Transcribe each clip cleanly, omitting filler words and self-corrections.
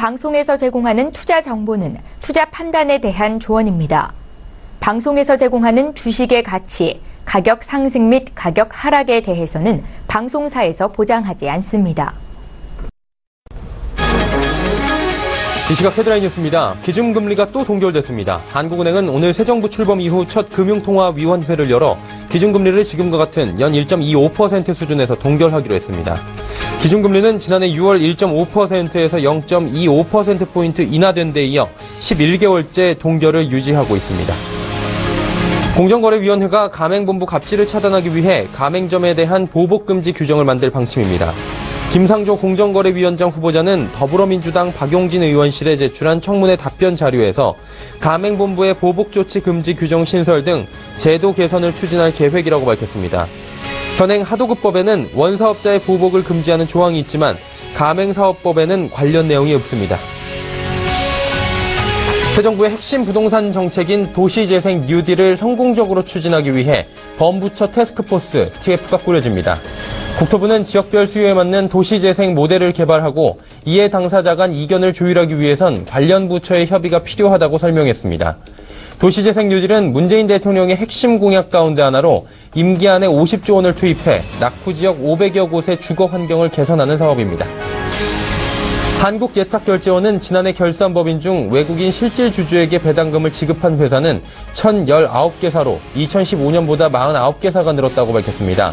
방송에서 제공하는 투자 정보는 투자 판단에 대한 조언입니다. 방송에서 제공하는 주식의 가치, 가격 상승 및 가격 하락에 대해서는 방송사에서 보장하지 않습니다. 이 시각 헤드라인 뉴스입니다. 기준금리가 또 동결됐습니다. 한국은행은 오늘 새 정부 출범 이후 첫 금융통화위원회를 열어 기준금리를 지금과 같은 연 1.25% 수준에서 동결하기로 했습니다. 기준금리는 지난해 6월 1.5%에서 0.25%포인트 인하된 데 이어 11개월째 동결을 유지하고 있습니다. 공정거래위원회가 가맹본부 갑질을 차단하기 위해 가맹점에 대한 보복금지 규정을 만들 방침입니다. 김상조 공정거래위원장 후보자는 더불어민주당 박용진 의원실에 제출한 청문회 답변 자료에서 가맹본부의 보복조치 금지 규정 신설 등 제도 개선을 추진할 계획이라고 밝혔습니다. 현행 하도급법에는 원사업자의 보복을 금지하는 조항이 있지만 가맹사업법에는 관련 내용이 없습니다. 새 정부의 핵심 부동산 정책인 도시재생 뉴딜을 성공적으로 추진하기 위해 범부처 태스크포스 TF가 꾸려집니다. 국토부는 지역별 수요에 맞는 도시재생 모델을 개발하고 이해 당사자 간 이견을 조율하기 위해선 관련 부처의 협의가 필요하다고 설명했습니다. 도시재생 뉴딜은 문재인 대통령의 핵심 공약 가운데 하나로 임기 안에 50조 원을 투입해 낙후 지역 500여 곳의 주거 환경을 개선하는 사업입니다. 한국예탁결제원은 지난해 결산법인 중 외국인 실질 주주에게 배당금을 지급한 회사는 1,019개사로 2015년보다 49개사가 늘었다고 밝혔습니다.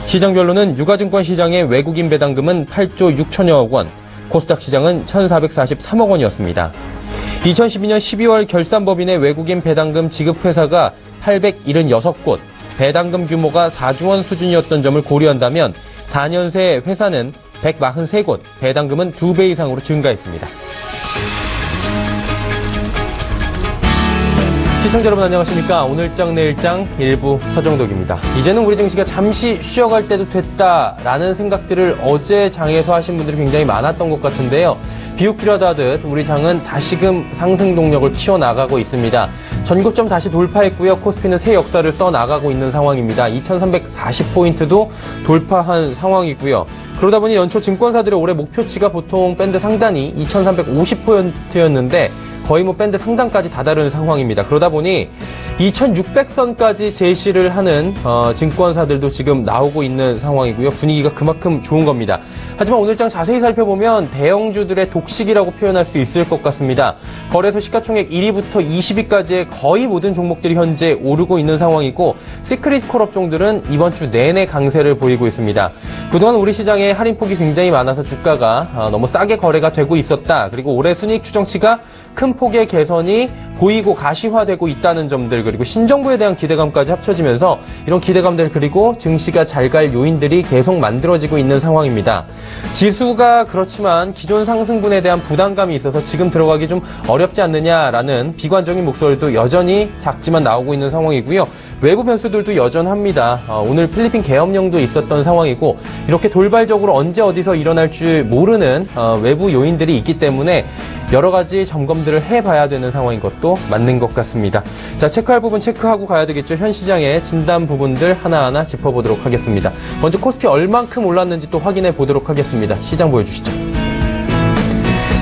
시장별로는 유가증권 시장의 외국인 배당금은 8조 6천여억 원, 코스닥 시장은 1,443억 원이었습니다. 2012년 12월 결산법인의 외국인 배당금 지급 회사가 876곳, 배당금 규모가 4조 원 수준이었던 점을 고려한다면 4년 새 회사는 143곳, 배당금은 2배 이상으로 증가했습니다. 시청자 여러분 안녕하십니까. 오늘장 내일장 일부 서정덕입니다. 이제는 우리 증시가 잠시 쉬어갈 때도 됐다라는 생각들을 어제 장에서 하신 분들이 굉장히 많았던 것 같은데요. 비웃기려다 하듯 우리 장은 다시금 상승 동력을 키워나가고 있습니다. 전고점 다시 돌파했고요. 코스피는 새 역사를 써나가고 있는 상황입니다. 2340포인트도 돌파한 상황이고요. 그러다 보니 연초 증권사들의 올해 목표치가 보통 밴드 상단이 2350포인트였는데 거의 밴드 상단까지 다다르는 상황입니다. 그러다 보니 2600선까지 제시를 하는 증권사들도 지금 나오고 있는 상황이고요. 분위기가 그만큼 좋은 겁니다. 하지만 오늘장 자세히 살펴보면 대형주들의 독식이라고 표현할 수 있을 것 같습니다. 거래소 시가총액 1위부터 20위까지의 거의 모든 종목들이 현재 오르고 있는 상황이고 시크릿 콜 업종들은 이번 주 내내 강세를 보이고 있습니다. 그동안 우리 시장에 할인폭이 굉장히 많아서 주가가 너무 싸게 거래가 되고 있었다. 그리고 올해 순이익 추정치가 큰 폭의 개선이 보이고 가시화되고 있다는 점들 그리고 신정부에 대한 기대감까지 합쳐지면서 이런 기대감들 그리고 증시가 잘 갈 요인들이 계속 만들어지고 있는 상황입니다. 지수가 그렇지만 기존 상승분에 대한 부담감이 있어서 지금 들어가기 좀 어렵지 않느냐라는 비관적인 목소리도 여전히 작지만 나오고 있는 상황이고요. 외부 변수들도 여전합니다. 오늘 필리핀 계엄령도 있었던 상황이고 이렇게 돌발적으로 언제 어디서 일어날 줄 모르는 외부 요인들이 있기 때문에 여러 가지 점검들을 해봐야 되는 상황인 것도 맞는 것 같습니다. 자, 체크할 부분 체크하고 가야 되겠죠. 현 시장의 진단 부분들 하나하나 짚어보도록 하겠습니다. 먼저 코스피 얼만큼 올랐는지 또 확인해 보도록 하겠습니다. 시장 보여주시죠.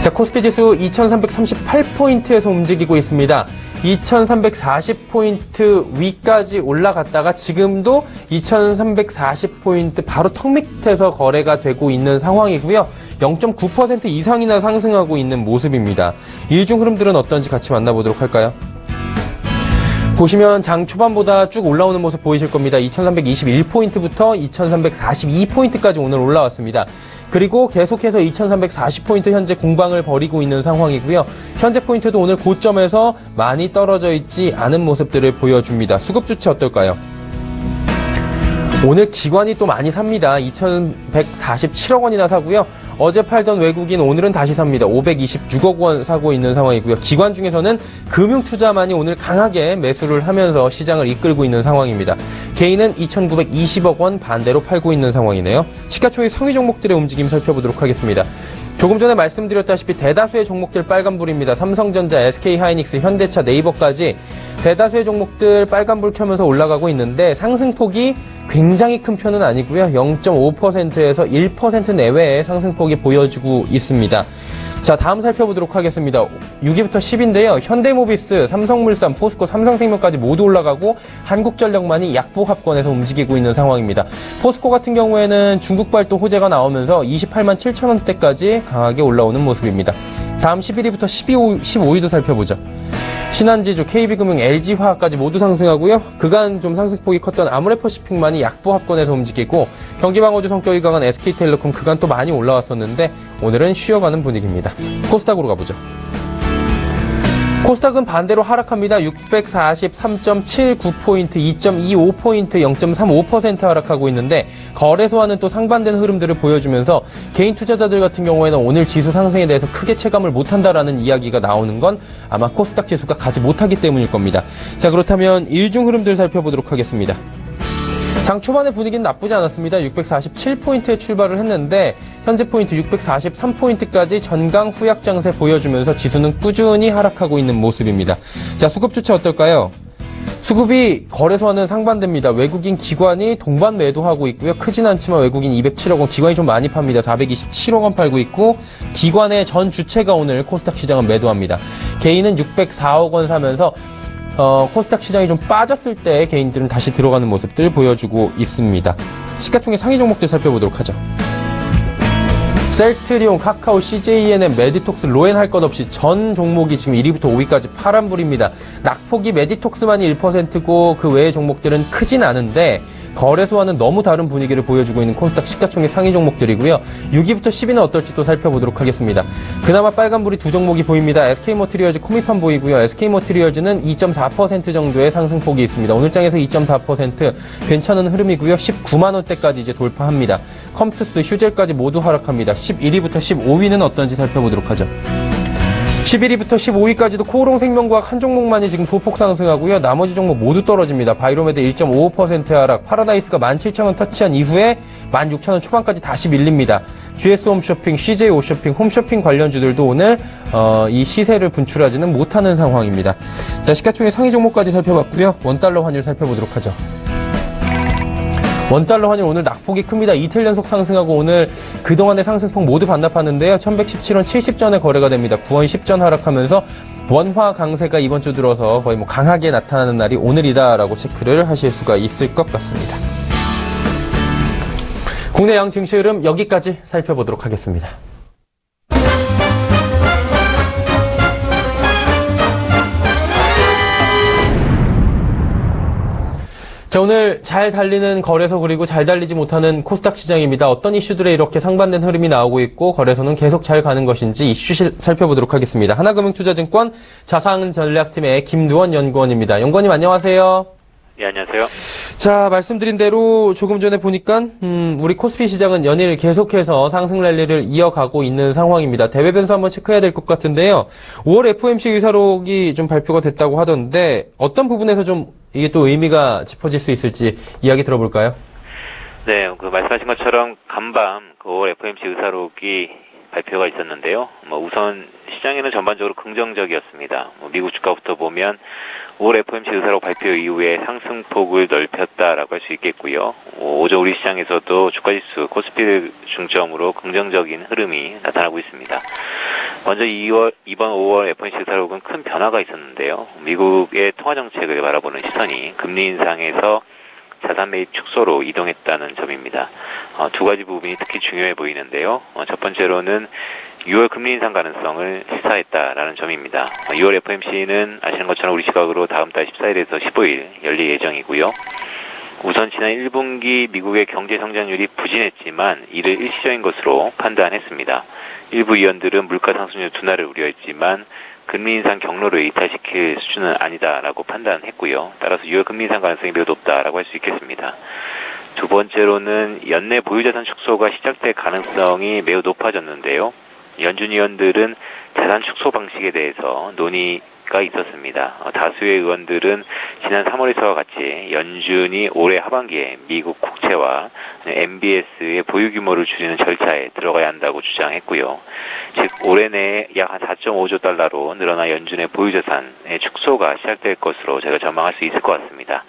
자, 코스피 지수 2338포인트에서 움직이고 있습니다. 2340포인트 위까지 올라갔다가 지금도 2340포인트 바로 턱 밑에서 거래가 되고 있는 상황이고요. 0.9% 이상이나 상승하고 있는 모습입니다. 일중 흐름들은 어떤지 같이 만나보도록 할까요? 보시면 장 초반보다 쭉 올라오는 모습 보이실 겁니다. 2321포인트부터 2342포인트까지 오늘 올라왔습니다. 그리고 계속해서 2340포인트 현재 공방을 벌이고 있는 상황이고요. 현재 포인트도 오늘 고점에서 많이 떨어져 있지 않은 모습들을 보여줍니다. 수급 주체 어떨까요? 오늘 기관이 또 많이 삽니다. 2147억 원이나 사고요. 어제 팔던 외국인 오늘은 다시 삽니다. 526억 원 사고 있는 상황이고요. 기관 중에서는 금융투자만이 오늘 강하게 매수를 하면서 시장을 이끌고 있는 상황입니다. 개인은 2,920억 원 반대로 팔고 있는 상황이네요. 시가총액 상위 종목들의 움직임 살펴보도록 하겠습니다. 조금 전에 말씀드렸다시피 대다수의 종목들 빨간불입니다. 삼성전자, SK하이닉스, 현대차, 네이버까지 대다수의 종목들 빨간불 켜면서 올라가고 있는데 상승폭이 굉장히 큰 편은 아니고요. 0.5%에서 1% 내외의 상승폭이 보여주고 있습니다. 자, 다음 살펴보도록 하겠습니다. 6위부터 10위인데요. 현대모비스, 삼성물산, 포스코, 삼성생명까지 모두 올라가고 한국전력만이 약보합권에서 움직이고 있는 상황입니다. 포스코 같은 경우에는 중국 발도 호재가 나오면서 28만 7천 원대까지 강하게 올라오는 모습입니다. 다음 11위부터 15위도 살펴보죠. 신한지주, KB금융, LG화학까지 모두 상승하고요. 그간 좀 상승폭이 컸던 아모레퍼시픽만이 약보합권에서 움직이고 경기방어주 성격이 강한 SK텔레콤 그간 또 많이 올라왔었는데 오늘은 쉬어가는 분위기입니다. 코스닥으로 가보죠. 코스닥은 반대로 하락합니다. 643.79포인트, 2.25포인트, 0.35% 하락하고 있는데 거래소와는 또 상반된 흐름들을 보여주면서 개인 투자자들 같은 경우에는 오늘 지수 상승에 대해서 크게 체감을 못한다라는 이야기가 나오는 건 아마 코스닥 지수가 가지 못하기 때문일 겁니다. 자, 그렇다면 일중 흐름들 살펴보도록 하겠습니다. 장 초반의 분위기는 나쁘지 않았습니다. 647포인트에 출발을 했는데 현재 포인트 643포인트까지 전강 후약 장세 보여주면서 지수는 꾸준히 하락하고 있는 모습입니다. 자, 수급 주체 어떨까요? 수급이 거래소와는 상반됩니다. 외국인 기관이 동반 매도하고 있고요. 크진 않지만 외국인 207억 원, 기관이 좀 많이 팝니다. 427억 원 팔고 있고 기관의 전 주체가 오늘 코스닥 시장은 매도합니다. 개인은 604억 원 사면서 코스닥 시장이 좀 빠졌을 때 개인들은 다시 들어가는 모습들 보여주고 있습니다. 시가총액 상위 종목들 살펴보도록 하죠. 셀트리온, 카카오, CJENM, 메디톡스, 로엔 할 것 없이 전 종목이 지금 1위부터 5위까지 파란불입니다. 낙폭이 메디톡스만이 1%고 그 외의 종목들은 크진 않은데 거래소와는 너무 다른 분위기를 보여주고 있는 코스닥 시가총액 상위 종목들이고요. 6위부터 10위는 어떨지 또 살펴보도록 하겠습니다. 그나마 빨간불이 두 종목이 보입니다. SK머티리얼즈, 코미판 보이고요. SK머티리얼즈는 2.4% 정도의 상승폭이 있습니다. 오늘 장에서 2.4% 괜찮은 흐름이고요. 19만 원대까지 이제 돌파합니다. 컴투스, 휴젤까지 모두 하락합니다. 11위부터 15위는 어떤지 살펴보도록 하죠. 11위부터 15위까지도 코오롱생명과학 한 종목만이 지금 소폭 상승하고요. 나머지 종목 모두 떨어집니다. 바이로메드 1.55% 하락, 파라다이스가 17,000원 터치한 이후에 16,000원 초반까지 다시 밀립니다. GS홈쇼핑, CJ오쇼핑, 홈쇼핑 관련주들도 오늘 이 시세를 분출하지는 못하는 상황입니다. 자, 시가총액 상위 종목까지 살펴봤고요. 원달러 환율 살펴보도록 하죠. 원달러 환율 오늘 낙폭이 큽니다. 이틀 연속 상승하고 오늘 그동안의 상승폭 모두 반납하는데요. 1117원 70전에 거래가 됩니다. 9원 10전 하락하면서 원화 강세가 이번 주 들어서 거의 강하게 나타나는 날이 오늘이다라고 체크를 하실 수가 있을 것 같습니다. 국내 양 증시 흐름 여기까지 살펴보도록 하겠습니다. 자, 오늘 잘 달리는 거래소 그리고 잘 달리지 못하는 코스닥 시장입니다. 어떤 이슈들에 이렇게 상반된 흐름이 나오고 있고 거래소는 계속 잘 가는 것인지 이슈 살펴보도록 하겠습니다. 하나금융투자증권 자산전략팀의 김두원 연구원입니다. 연구원님 안녕하세요. 네, 안녕하세요. 자, 말씀드린 대로 조금 전에 보니까 우리 코스피 시장은 연일 계속해서 상승 랠리를 이어가고 있는 상황입니다. 대외 변수 한번 체크해야 될 것 같은데요. 5월 FOMC 의사록이 좀 발표가 됐다고 하던데 어떤 부분에서 좀 이게 또 의미가 짚어질 수 있을지 이야기 들어볼까요? 네, 말씀하신 것처럼 간밤 5월 FOMC 의사록이 발표가 있었는데요. 우선 시장에는 전반적으로 긍정적이었습니다. 미국 주가부터 보면 5월 FOMC 의사록 발표 이후에 상승폭을 넓혔다라고 할 수 있겠고요. 오전 우리 시장에서도 주가지수 코스피를 중점으로 긍정적인 흐름이 나타나고 있습니다. 먼저 이번 5월 FOMC 의사록은 큰 변화가 있었는데요. 미국의 통화정책을 바라보는 시선이 금리 인상에서 자산 매입 축소로 이동했다는 점입니다. 두 가지 부분이 특히 중요해 보이는데요. 첫 번째로는 6월 금리 인상 가능성을 시사했다라는 점입니다. 6월 FOMC는 아시는 것처럼 우리 시각으로 다음 달 14일에서 15일 열릴 예정이고요. 우선 지난 1분기 미국의 경제 성장률이 부진했지만 이를 일시적인 것으로 판단했습니다. 일부 위원들은 물가 상승률 둔화를 우려했지만 금리 인상 경로를 이탈시킬 수준은 아니다라고 판단했고요. 따라서 6월 금리 인상 가능성이 매우 높다라고 할 수 있겠습니다. 두 번째로는 연내 보유자산 축소가 시작될 가능성이 매우 높아졌는데요. 연준 위원들은 자산 축소 방식에 대해서 논의 가 있었습니다. 다수의 의원들은 지난 3월에서와 같이 연준이 올해 하반기에 미국 국채와 MBS의 보유 규모를 줄이는 절차에 들어가야 한다고 주장했고요. 즉 올해 내에 약 한 4.5조 달러로 늘어난 연준의 보유 자산의 축소가 시작될 것으로 제가 전망할 수 있을 것 같습니다.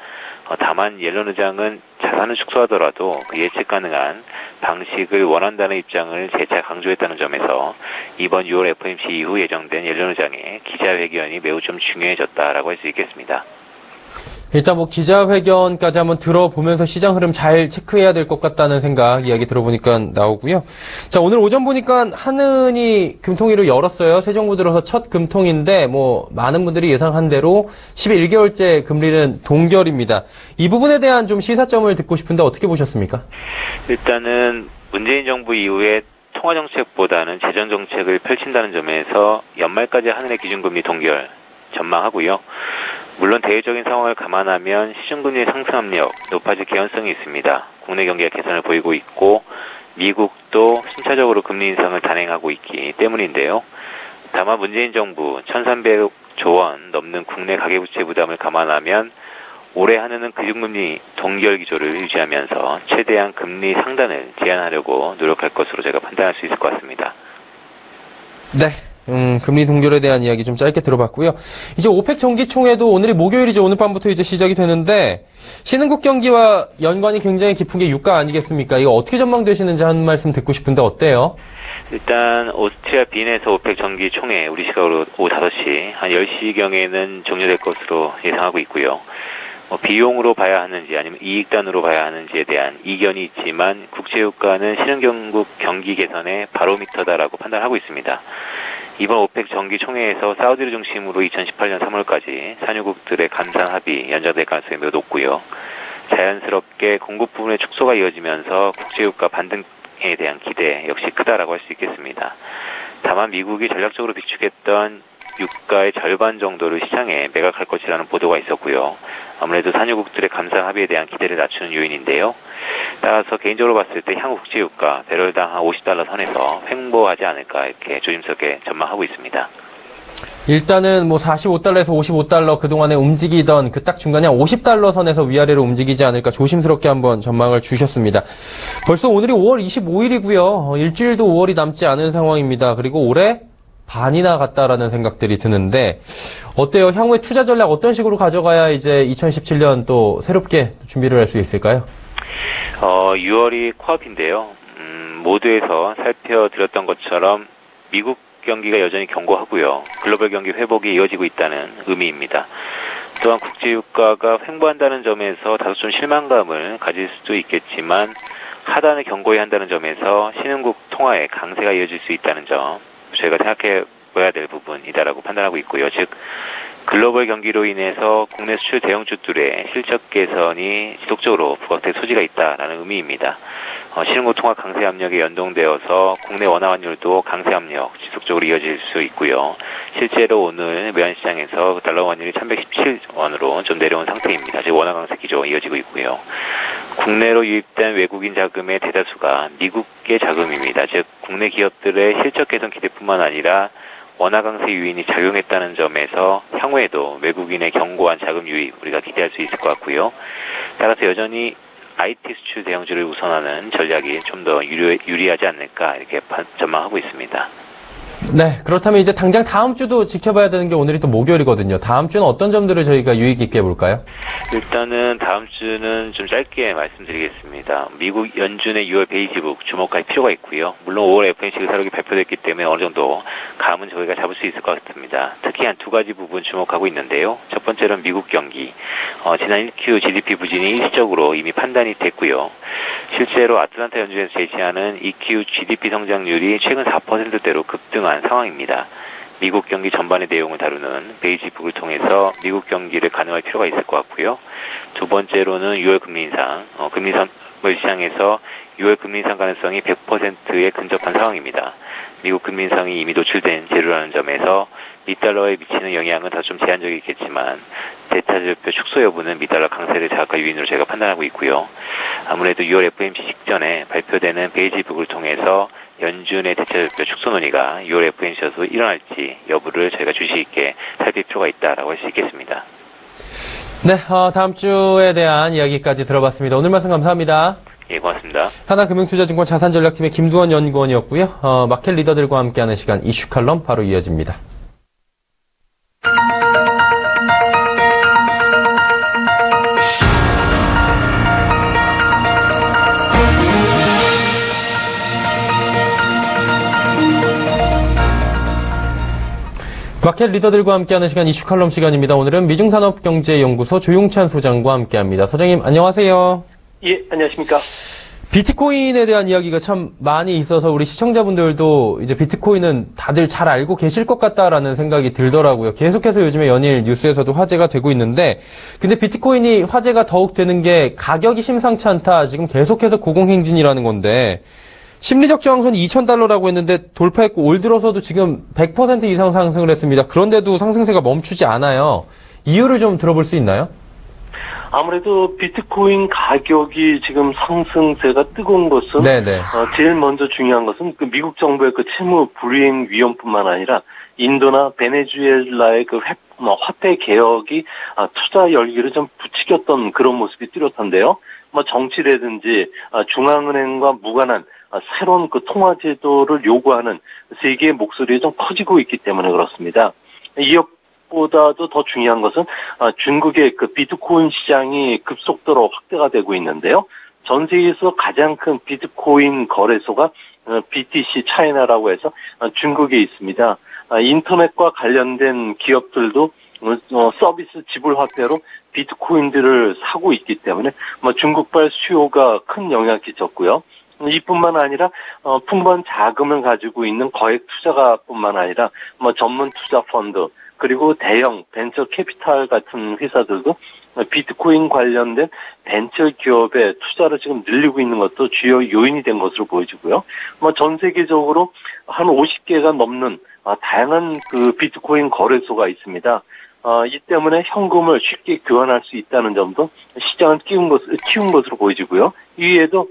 다만 옐런 의장은 자산을 축소하더라도 그 예측 가능한 방식을 원한다는 입장을 재차 강조했다는 점에서 이번 6월 FOMC 이후 예정된 옐런 의장의 기자회견이 매우 좀 중요해졌다라고 할 수 있겠습니다. 일단 뭐 기자회견까지 한번 들어보면서 시장 흐름 잘 체크해야 될 것 같다는 생각 이야기 들어보니까 나오고요. 자, 오늘 오전 보니까 한은이 금통위를 열었어요. 새 정부 들어서 첫 금통인데 뭐 많은 분들이 예상한 대로 11개월째 금리는 동결입니다. 이 부분에 대한 좀 시사점을 듣고 싶은데 어떻게 보셨습니까? 일단은 문재인 정부 이후에 통화정책보다는 재정정책을 펼친다는 점에서 연말까지 한은의 기준금리 동결 전망하고요. 물론 대외적인 상황을 감안하면 시중금리의 상승 압력 높아질 개연성이 있습니다. 국내 경기가 개선을 보이고 있고 미국도 순차적으로 금리 인상을 단행하고 있기 때문인데요. 다만 문재인 정부 1,300조 원 넘는 국내 가계부채 부담을 감안하면 올해 한은은 기준금리 동결 기조를 유지하면서 최대한 금리 상단을 제한하려고 노력할 것으로 제가 판단할 수 있을 것 같습니다. 네. 금리 동결에 대한 이야기 좀 짧게 들어봤고요. 이제 오펙 정기총회도 오늘이 목요일이죠. 오늘 밤부터 이제 시작이 되는데 신흥국 경기와 연관이 굉장히 깊은 게 유가 아니겠습니까? 이거 어떻게 전망되시는지 한 말씀 듣고 싶은데 어때요? 일단 오스트리아 빈에서 오펙 정기총회 우리 시각으로 오후 5시 한 10시경에는 종료될 것으로 예상하고 있고요. 비용으로 봐야 하는지 아니면 이익단으로 봐야 하는지에 대한 이견이 있지만 국제유가는 신흥국 경기 개선의 바로미터다라고 판단하고 있습니다. 이번 오펙 정기총회에서 사우디를 중심으로 2018년 3월까지 산유국들의 감산 합의 연장될 가능성이 매우 높고요. 자연스럽게 공급 부분의 축소가 이어지면서 국제유가 반등에 대한 기대 역시 크다라고 할 수 있겠습니다. 다만 미국이 전략적으로 비축했던 유가의 절반 정도를 시장에 매각할 것이라는 보도가 있었고요. 아무래도 산유국들의 감산 합의에 대한 기대를 낮추는 요인인데요. 따라서 개인적으로 봤을 때 향후 국제유가 배럴당 한 $50 선에서 횡보하지 않을까 이렇게 조심스럽게 전망하고 있습니다. 일단은 뭐 45달러에서 55달러 그동안에 움직이던 그 딱 중간에 $50 선에서 위아래로 움직이지 않을까 조심스럽게 한번 전망을 주셨습니다. 벌써 오늘이 5월 25일이고요. 일주일도 5월이 남지 않은 상황입니다. 그리고 올해 반이나 갔다라는 생각들이 드는데 어때요? 향후에 투자 전략 어떤 식으로 가져가야 이제 2017년 또 새롭게 준비를 할 수 있을까요? 6월이 코앞인데요. 모두에서 살펴드렸던 것처럼 미국 경기가 여전히 견고하고요. 글로벌 경기 회복이 이어지고 있다는 의미입니다. 또한 국제유가가 횡보한다는 점에서 다소 좀 실망감을 가질 수도 있겠지만 하단을 견고히 한다는 점에서 신흥국 통화의 강세가 이어질 수 있다는 점 저희가 생각해 봐야 될 부분이다라고 판단하고 있고요. 즉 글로벌 경기로 인해서 국내 수출 대형주들의 실적 개선이 지속적으로 부각될 소지가 있다라는 의미입니다. 신흥국 통화 강세 압력에 연동되어서 국내 원화 환율도 강세 압력 지속적으로 이어질 수 있고요. 실제로 오늘 외환시장에서 달러 환율이 1117원으로 좀 내려온 상태입니다. 즉 원화 강세 기조가 이어지고 있고요. 국내로 유입된 외국인 자금의 대다수가 미국의 자금입니다. 즉 국내 기업들의 실적 개선 기대뿐만 아니라 원화 강세 요인이 작용했다는 점에서 향후에도 외국인의 견고한 자금 유입 우리가 기대할 수 있을 것 같고요. 따라서 여전히 IT 수출 대형주를 우선하는 전략이 좀 더 유리하지 않을까 이렇게 전망하고 있습니다. 네, 그렇다면 이제 당장 다음 주도 지켜봐야 되는 게 오늘이 또 목요일이거든요. 다음 주는 어떤 점들을 저희가 유의 깊게 볼까요? 일단은 다음 주는 좀 짧게 말씀드리겠습니다. 미국 연준의 6월 베이지북 주목할 필요가 있고요. 물론 5월 FOMC 의사록이 발표됐기 때문에 어느 정도 감은 저희가 잡을 수 있을 것 같습니다. 특히 한 두 가지 부분 주목하고 있는데요. 첫 번째는 미국 경기. 지난 1Q GDP 부진이 일시적으로 이미 판단이 됐고요. 실제로 아틀란타 연준에서 제시하는 2Q GDP 성장률이 최근 4%대로 급등한 상황입니다. 미국 경기 전반의 내용을 다루는 베이지북을 통해서 미국 경기를 가늠할 필요가 있을 것 같고요. 두 번째로는 6월 금리 인상, 금리 선물 시장에서 6월 금리 인상 가능성이 100%에 근접한 상황입니다. 미국 금리 인상이 이미 노출된 재료라는 점에서 미달러에 미치는 영향은 다 좀 제한적이겠지만 대차지표 축소 여부는 미달러 강세를 자극할 요인으로 제가 판단하고 있고요. 아무래도 6월 FOMC 직전에 발표되는 베이지북을 통해서 연준의 대차지표 축소 논의가 6월 FOMC에서 일어날지 여부를 저희가 주의 있게 살필 필요가 있다라고 할 수 있겠습니다. 네, 다음 주에 대한 이야기까지 들어봤습니다. 오늘 말씀 감사합니다. 예, 고맙습니다. 하나금융투자증권 자산전략팀의 김두원 연구원이었고요. 마켓 리더들과 함께하는 시간 이슈 칼럼 바로 이어집니다. 마켓 리더들과 함께하는 시간 이슈 칼럼 시간입니다. 오늘은 미중산업경제연구소 조용찬 소장과 함께합니다. 소장님 안녕하세요. 예, 안녕하십니까. 비트코인에 대한 이야기가 참 많이 있어서 우리 시청자분들도 이제 비트코인은 다들 잘 알고 계실 것 같다라는 생각이 들더라고요. 계속해서 요즘에 연일 뉴스에서도 화제가 되고 있는데, 근데 비트코인이 화제가 더욱 되는 게 가격이 심상치 않다. 지금 계속해서 고공행진이라는 건데, 심리적 저항선이 $2,000라고 했는데 돌파했고 올 들어서도 지금 100% 이상 상승을 했습니다. 그런데도 상승세가 멈추지 않아요. 이유를 좀 들어볼 수 있나요? 아무래도 비트코인 가격이 지금 상승세가 뜨거운 것은 제일 먼저 중요한 것은 그 미국 정부의 그 채무 불이행 위험뿐만 아니라 인도나 베네수엘라의 그 화폐 개혁이 투자 열기를 좀 부추겼던 그런 모습이 뚜렷한데요. 정치라든지 중앙은행과 무관한 새로운 그 통화 제도를 요구하는 세계의 목소리가 좀 커지고 있기 때문에 그렇습니다. 이것보다도 더 중요한 것은 중국의 그 비트코인 시장이 급속도로 확대가 되고 있는데요. 전 세계에서 가장 큰 비트코인 거래소가 BTC 차이나라고 해서 중국에 있습니다. 인터넷과 관련된 기업들도 서비스 지불 화폐로 비트코인들을 사고 있기 때문에 중국발 수요가 큰 영향을 끼쳤고요. 이뿐만 아니라 풍부한 자금을 가지고 있는 거액 투자가뿐만 아니라 전문 투자 펀드 그리고 대형 벤처 캐피탈 같은 회사들도 비트코인 관련된 벤처 기업에 투자를 지금 늘리고 있는 것도 주요 요인이 된 것으로 보여지고요. 전 세계적으로 한 50개가 넘는 다양한 그 비트코인 거래소가 있습니다. 이 때문에 현금을 쉽게 교환할 수 있다는 점도 시장을 키운 것으로 보여지고요. 이외에도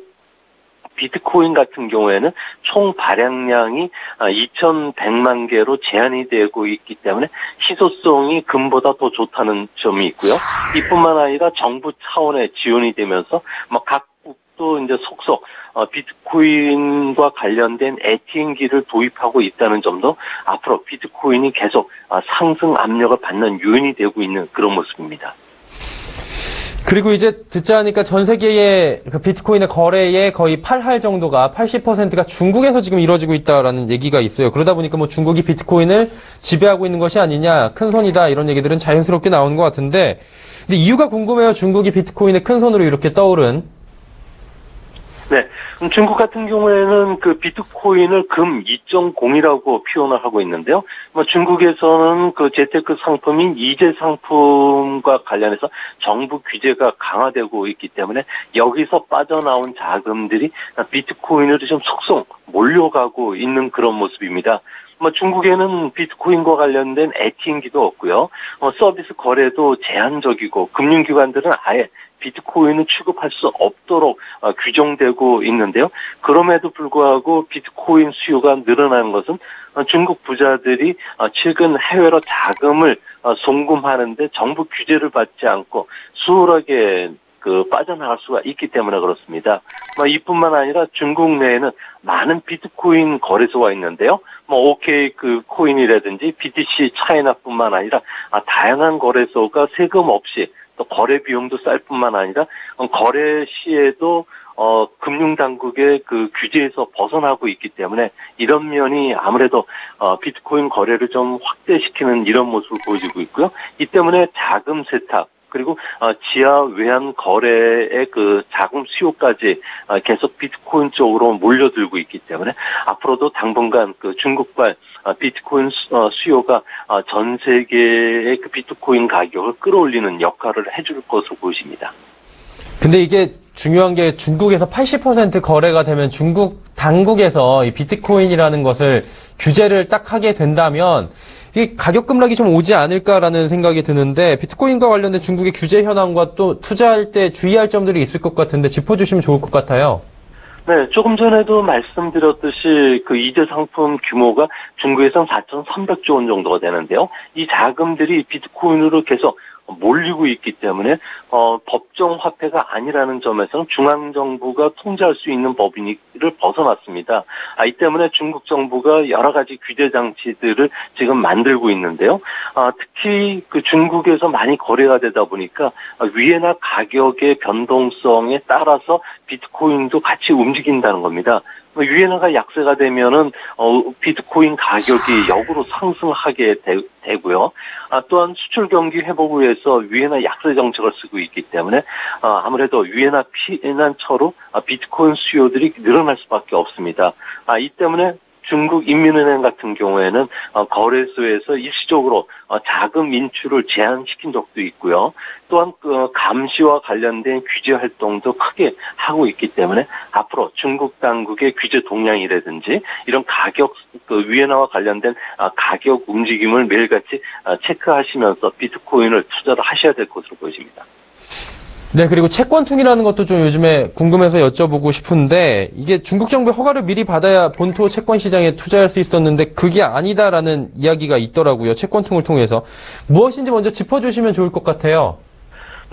비트코인 같은 경우에는 총 발행량이 2,100만 개로 제한이 되고 있기 때문에 희소성이 금보다 더 좋다는 점이 있고요. 이뿐만 아니라 정부 차원의 지원이 되면서 각국도 이제 속속 비트코인과 관련된 ATM기를 도입하고 있다는 점도 앞으로 비트코인이 계속 상승 압력을 받는 요인이 되고 있는 그런 모습입니다. 그리고 이제 듣자 하니까 전 세계의 그 비트코인의 거래의 거의 8할 정도가 80%가 중국에서 지금 이루어지고 있다라는 얘기가 있어요. 그러다 보니까 중국이 비트코인을 지배하고 있는 것이 아니냐, 큰 손이다 이런 얘기들은 자연스럽게 나오는 것 같은데, 근데 이유가 궁금해요. 중국이 비트코인의 큰 손으로 이렇게 떠오른. 네. 중국 같은 경우에는 그 비트코인을 금 2.0이라고 표현을 하고 있는데요. 중국에서는 그 재테크 상품인 이재 상품과 관련해서 정부 규제가 강화되고 있기 때문에 여기서 빠져나온 자금들이 비트코인으로 좀 속속 몰려가고 있는 그런 모습입니다. 중국에는 비트코인과 관련된 ATM기도 없고요. 서비스 거래도 제한적이고 금융기관들은 아예 비트코인을 취급할 수 없도록 규정되고 있는데요. 그럼에도 불구하고 비트코인 수요가 늘어나는 것은 중국 부자들이 최근 해외로 자금을 송금하는데 정부 규제를 받지 않고 수월하게 빠져나갈 수가 있기 때문에 그렇습니다. 이뿐만 아니라 중국 내에는 많은 비트코인 거래소가 있는데요. OK 코인이라든지 BTC 차이나뿐만 아니라 다양한 거래소가 세금 없이 또 거래 비용도 쌀 뿐만 아니라 거래 시에도 금융당국의 그 규제에서 벗어나고 있기 때문에 이런 면이 아무래도 비트코인 거래를 좀 확대시키는 이런 모습을 보여주고 있고요. 이 때문에 자금 세탁 그리고 지하 외환 거래의 그 자금 수요까지 계속 비트코인 쪽으로 몰려들고 있기 때문에 앞으로도 당분간 그 중국발 비트코인 수요가 전 세계의 그 비트코인 가격을 끌어올리는 역할을 해줄 것으로 보입니다. 근데 이게 중요한 게 중국에서 80% 거래가 되면 중국 당국에서 이 비트코인이라는 것을 규제를 딱 하게 된다면 이게 가격 급락이 좀 오지 않을까라는 생각이 드는데 비트코인과 관련된 중국의 규제 현황과 또 투자할 때 주의할 점들이 있을 것 같은데 짚어주시면 좋을 것 같아요. 네, 조금 전에도 말씀드렸듯이 그 이재 상품 규모가 중국에선 4,300조 원 정도가 되는데요. 이 자금들이 비트코인으로 계속 몰리고 있기 때문에 법정 화폐가 아니라는 점에서는 중앙 정부가 통제할 수 있는 법인을 벗어났습니다. 이 때문에 중국 정부가 여러 가지 규제 장치들을 지금 만들고 있는데요. 특히 그 중국에서 많이 거래가 되다 보니까 위에나 가격의 변동성에 따라서 비트코인도 같이 움직인다는 겁니다. 위에나가 약세가 되면은 비트코인 가격이 역으로 상승하게 되고요. 또한 수출 경기 회복을 위해서 위에나 약세 정책을 쓰고 있기 때문에 아무래도 위에나 피난처로 비트코인 수요들이 늘어날 수밖에 없습니다. 이 때문에 중국 인민은행 같은 경우에는 거래소에서 일시적으로 자금 인출을 제한시킨 적도 있고요. 또한 감시와 관련된 규제 활동도 크게 하고 있기 때문에 앞으로 중국 당국의 규제 동향이라든지 이런 가격 위엔화와 관련된 가격 움직임을 매일같이 체크하시면서 비트코인을 투자를 하셔야 될 것으로 보여집니다. 네, 그리고 채권통이라는 것도 좀 요즘에 궁금해서 여쭤보고 싶은데 이게 중국 정부의 허가를 미리 받아야 본토 채권 시장에 투자할 수 있었는데 그게 아니다라는 이야기가 있더라고요. 채권통을 통해서. 무엇인지 먼저 짚어주시면 좋을 것 같아요.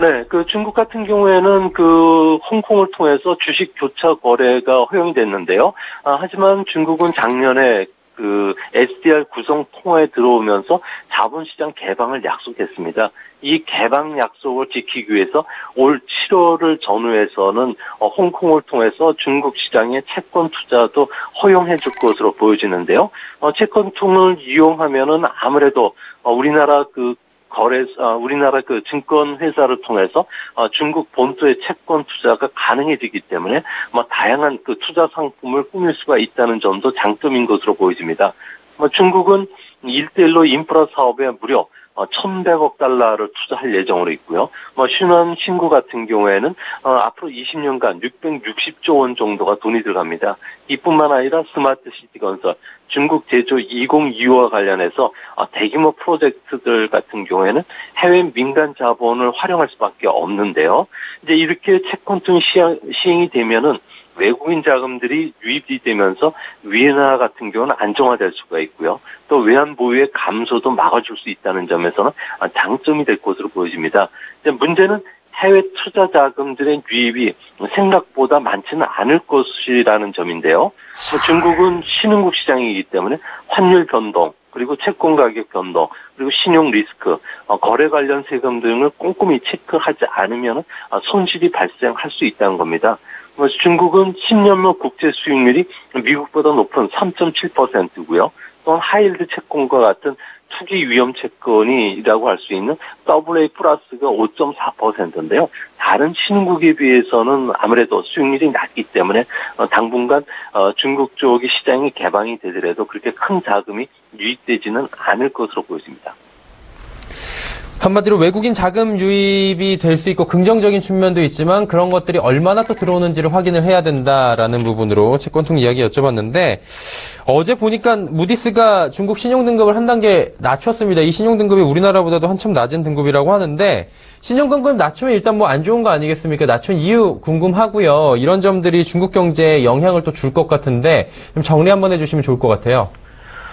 네, 그 중국 같은 경우에는 그 홍콩을 통해서 주식 교차 거래가 허용이 됐는데요. 하지만 중국은 작년에 그 SDR 구성 통화에 들어오면서 자본시장 개방을 약속했습니다. 이 개방 약속을 지키기 위해서 올 7월을 전후해서는 홍콩을 통해서 중국 시장의 채권 투자도 허용해 줄 것으로 보여지는데요. 채권통을 이용하면은 아무래도 우리나라 우리나라 그 증권 회사를 통해서 중국 본토의 채권 투자가 가능해지기 때문에 다양한 그 투자 상품을 꾸밀 수가 있다는 점도 장점인 것으로 보여집니다. 중국은 1대1로 인프라 사업에 무려 1,100억 달러를 투자할 예정으로 있고요. 신원 신구 같은 경우에는 앞으로 20년간 660조 원 정도가 돈이 들어갑니다. 이뿐만 아니라 스마트 시티 건설, 중국 제조 2025와 관련해서 대규모 프로젝트들 같은 경우에는 해외 민간 자본을 활용할 수밖에 없는데요. 이제 이렇게 채권통 시행이 되면은 외국인 자금들이 유입이 되면서 위엔화 같은 경우는 안정화될 수가 있고요. 또 외환 보유의 감소도 막아줄 수 있다는 점에서는 장점이 될 것으로 보여집니다. 문제는 해외 투자 자금들의 유입이 생각보다 많지는 않을 것이라는 점인데요. 중국은 신흥국 시장이기 때문에 환율 변동, 그리고 채권 가격 변동, 그리고 신용 리스크, 거래 관련 세금 등을 꼼꼼히 체크하지 않으면 손실이 발생할 수 있다는 겁니다. 중국은 10년물 국제 수익률이 미국보다 높은 3.7%고요. 또한 하이힐드 채권과 같은 투기 위험 채권이라고 할 수 있는 AA 플러스가 5.4%인데요. 다른 신흥국에 비해서는 아무래도 수익률이 낮기 때문에 당분간 중국 쪽의 시장이 개방이 되더라도 그렇게 큰 자금이 유입되지는 않을 것으로 보여집니다. 한마디로 외국인 자금 유입이 될 수 있고 긍정적인 측면도 있지만 그런 것들이 얼마나 또 들어오는지를 확인을 해야 된다라는 부분으로 채권통 이야기 여쭤봤는데 어제 보니까 무디스가 중국 신용등급을 한 단계 낮췄습니다. 이 신용등급이 우리나라보다도 한참 낮은 등급이라고 하는데 신용등급 낮추면 일단 뭐 안 좋은 거 아니겠습니까? 낮춘 이유 궁금하고요. 이런 점들이 중국 경제에 영향을 또 줄 것 같은데 좀 정리 한번 해주시면 좋을 것 같아요.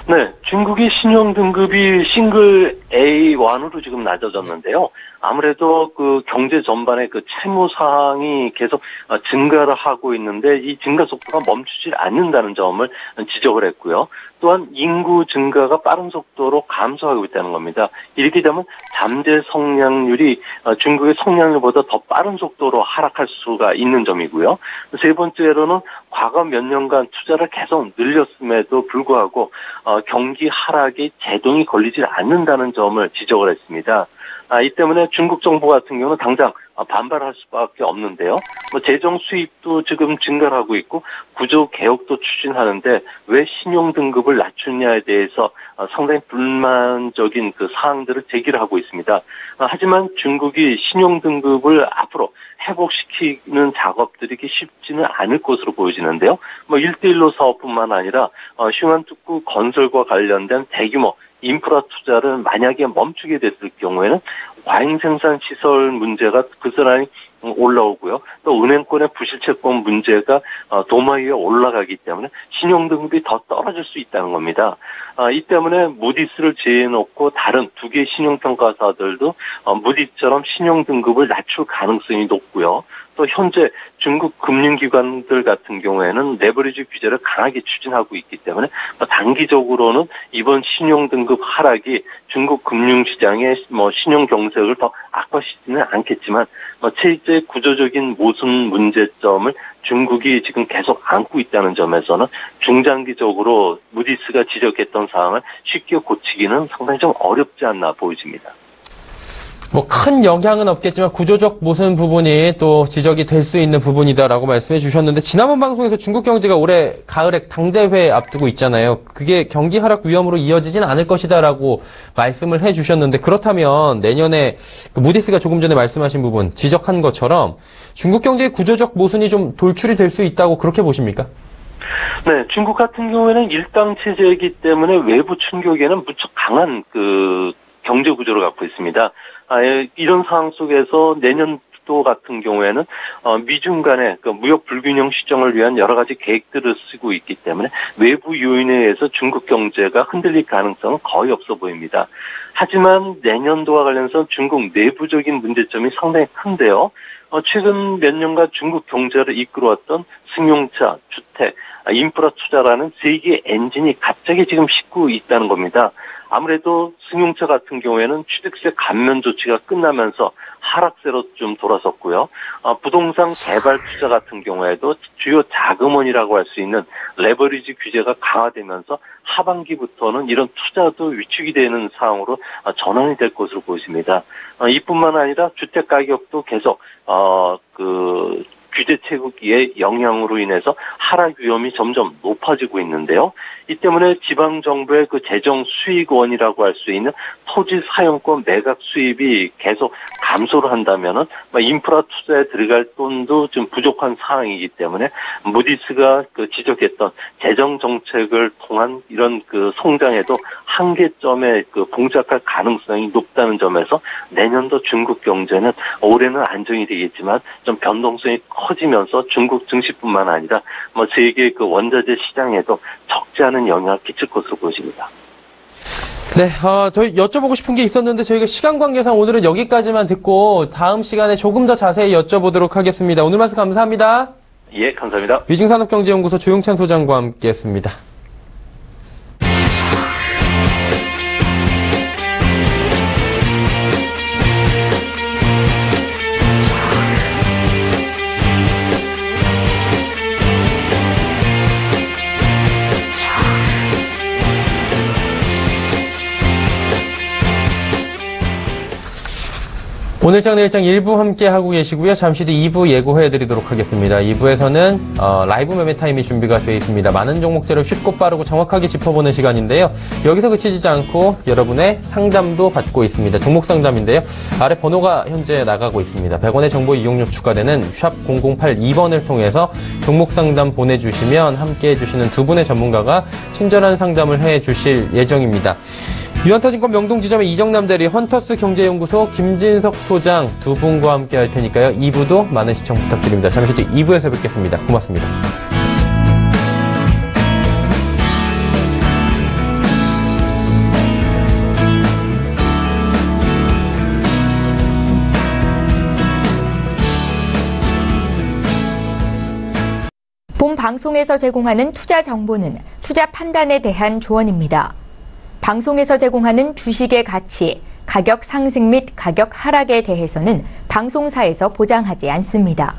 네, 중국의 신용 등급이 싱글 A1으로 지금 낮아졌는데요. 아무래도 그 경제 전반의 그 채무 사항이 계속 증가를 하고 있는데 이 증가 속도가 멈추지 않는다는 점을 지적을 했고요. 또한 인구 증가가 빠른 속도로 감소하고 있다는 겁니다. 이렇게 되면 잠재 성장률이 중국의 성장률보다 더 빠른 속도로 하락할 수가 있는 점이고요. 세 번째로는 과거 몇 년간 투자를 계속 늘렸음에도 불구하고 경기 하락에 제동이 걸리지 않는다는 점을 지적을 했습니다. 이 때문에 중국 정부 같은 경우는 당장 반발할 수밖에 없는데요. 재정 수입도 지금 증가하고 있고 구조 개혁도 추진하는데 왜 신용 등급을 낮추냐에 대해서 상당히 불만적인 그 사항들을 제기를 하고 있습니다. 하지만 중국이 신용 등급을 앞으로 회복시키는 작업들이 쉽지는 않을 것으로 보여지는데요. 1대1로 사업뿐만 아니라 슝안특구 건설과 관련된 대규모 인프라 투자를 만약에 멈추게 됐을 경우에는 과잉 생산 시설 문제가 그스란히 올라오고요. 또 은행권의 부실채권 문제가 도마 위에 올라가기 때문에 신용 등급이 더 떨어질 수 있다는 겁니다. 이 때문에 무디스를 제외해놓고 다른 두 개의 신용평가사들도 무디처럼 신용 등급을 낮출 가능성이 높고요. 또 현재 중국 금융기관들 같은 경우에는 레버리지 규제를 강하게 추진하고 있기 때문에 단기적으로는 이번 신용 등급 하락이 중국 금융시장의 신용 경색을 더 악화시키지는 않겠지만 실제 구조적인 모순 문제점을 중국이 지금 계속 안고 있다는 점에서는 중장기적으로 무디스가 지적했던 사항을 쉽게 고치기는 상당히 좀 어렵지 않나 보여집니다. 큰 영향은 없겠지만 구조적 모순 부분이 또 지적이 될 수 있는 부분이다라고 말씀해 주셨는데 지난번 방송에서 중국 경제가 올해 가을에 당대회 앞두고 있잖아요. 그게 경기 하락 위험으로 이어지진 않을 것이다라고 말씀을 해 주셨는데 그렇다면 내년에 무디스가 조금 전에 말씀하신 부분 지적한 것처럼 중국 경제의 구조적 모순이 좀 돌출이 될 수 있다고 그렇게 보십니까? 네, 중국 같은 경우에는 일당 체제이기 때문에 외부 충격에는 무척 강한 경제 구조를 갖고 있습니다. 이런 상황 속에서 내년도 같은 경우에는 미중 간의 무역 불균형 시정을 위한 여러 가지 계획들을 쓰고 있기 때문에 외부 요인에 의해서 중국 경제가 흔들릴 가능성은 거의 없어 보입니다. 하지만 내년도와 관련해서 중국 내부적인 문제점이 상당히 큰데요. 최근 몇 년간 중국 경제를 이끌어왔던 승용차, 주택, 인프라 투자라는 세 개의 엔진이 갑자기 지금 싣고 있다는 겁니다. 아무래도 승용차 같은 경우에는 취득세 감면 조치가 끝나면서 하락세로 좀 돌아섰고요. 부동산 개발 투자 같은 경우에도 주요 자금원이라고 할 수 있는 레버리지 규제가 강화되면서 하반기부터는 이런 투자도 위축이 되는 상황으로 전환이 될 것으로 보입니다. 이뿐만 아니라 주택 가격도 계속 규제 체국의 영향으로 인해서 하락 위험이 점점 높아지고 있는데요. 이 때문에 지방정부의 재정 수익원이라고 할 수 있는 토지 사용권 매각 수입이 계속 감소를 한다면은 인프라 투자에 들어갈 돈도 좀 부족한 상황이기 때문에 무디스가 지적했던 재정 정책을 통한 이런 성장에도 한계점에 봉착할 가능성이 높다는 점에서 내년도 중국 경제는 올해는 안정이 되겠지만 좀 변동성이 커지면서 중국 증시뿐만 아니라 세계 원자재 시장에도 적지 않은 영향을 끼칠 것으로 보입니다. 네, 저희 여쭤보고 싶은 게 있었는데 저희가 시간 관계상 오늘은 여기까지만 듣고 다음 시간에 조금 더 자세히 여쭤보도록 하겠습니다. 오늘 말씀 감사합니다. 예, 감사합니다. 위증산업경제연구소 조용찬 소장과 함께했습니다. 오늘장 내일장 1부 함께 하고 계시고요. 잠시 뒤 2부 예고해드리도록 하겠습니다. 2부에서는 라이브 매매 타임이 준비가 되어 있습니다. 많은 종목들을 쉽고 빠르고 정확하게 짚어보는 시간인데요. 여기서 그치지 않고 여러분의 상담도 받고 있습니다. 종목 상담인데요. 아래 번호가 현재 나가고 있습니다. 100원의 정보 이용료 추가되는 샵 0082번을 통해서 종목 상담 보내주시면 함께 해주시는 두 분의 전문가가 친절한 상담을 해주실 예정입니다. 유한타증권 명동지점의 이정남 대리, 헌터스 경제연구소 김진석 소장 두 분과 함께 할 테니까요. 2부도 많은 시청 부탁드립니다. 잠시 뒤 2부에서 뵙겠습니다. 고맙습니다. 본 방송에서 제공하는 투자 정보는 투자 판단에 대한 조언입니다. 방송에서 제공하는 주식의 가치, 가격 상승 및 가격 하락에 대해서는 방송사에서 보장하지 않습니다.